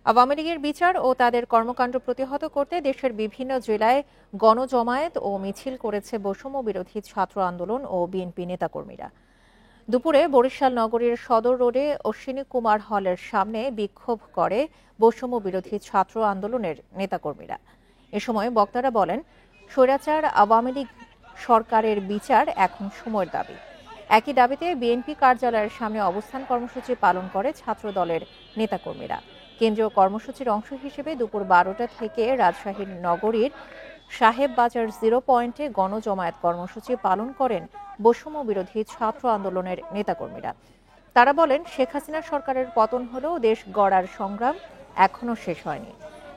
আওয়ামী লীগের বিচার ও তাদের কর্মকাণ্ড প্রতিহত করতে দেশের বিভিন্ন জেলায় গণজমায়েত ও মিছিল করেছে বৈষম্য বিরোধী ছাত্র আন্দোলন ও বিএনপি নেতাকর্মীরা। দুপুরে বরিশাল নগরীর সদর রোডে অশ্বিনী কুমার হলের সামনে বিক্ষোভ করে বৈষম্য বিরোধী ছাত্র আন্দোলনের নেতাকর্মীরা। এ সময় বক্তারা বলেন, স্বৈরাচার আওয়ামী লীগ সরকারের বিচার এখন সময়ের দাবি। একই দাবিতে বিএনপি কার্যালয়ের সামনে অবস্থান কর্মসূচি পালন করে ছাত্র দলের নেতাকর্মীরা। কেন্দ্রীয় কর্মসূচির অংশ হিসেবে দুপুর 12টা থেকে রাজশাহীর নগরীর সাহেব বাজার 0 পয়েন্টে গণজমায়েত কর্মসূচি পালন করেন বৈষম্য বিরোধী ছাত্র আন্দোলনের নেতাকর্মীরা। তারা বলেন, শেখ হাসিনা সরকারের পতন হলেও দেশ গড়ার সংগ্রাম এখনো শেষ হয়নি।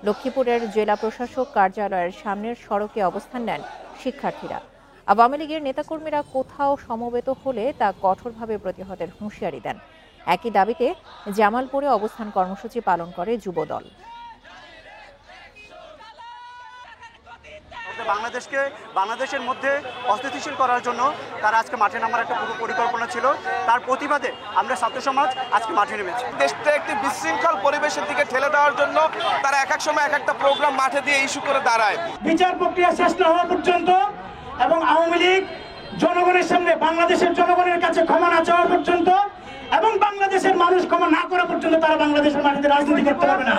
লক্ষ্মীপুরের জেলা প্রশাসক কার্যালয়ের সামনের সড়কে অবস্থান নেন শিক্ষার্থীরা। আওয়ামী লীগের নেতাকর্মীরা কোথাও সমবেত হলে তা কঠোরভাবে প্রতিহতের হুঁশিয়ারি দেন। একই দাবিতে জামালপুরে অবস্থান কর্মসূচি পালন করে যুবদল। বাংলাদেশের মধ্যে অস্থিতিশীল করার জন্য তারা আজকে মাঠে নামার একটা পুরো পরিকল্পনা ছিল। তার প্রতিবাদে আমরা ছাত্র সমাজ আজকে মাঠে নেমেছি। দেশটা একটি বিশৃঙ্খল পরিবেশের দিকে ঠেলে দেওয়ার জন্য তারা এক এক সময় এক একটা প্রোগ্রাম মাঠে দিয়ে ইস্যু করে দাঁড়ায়। বিচার প্রক্রিয়া শেষ না হওয়া পর্যন্ত এবং আওয়ামী লীগ জনগণের সামনে বাংলাদেশের জনগণের কাছে ক্ষমা না চাওয়া পর্যন্ত এবং বাংলাদেশের মানুষ ক্ষমা না করা পর্যন্ত তারা বাংলাদেশের মাটিতে রাজনীতি করতে পারবে না।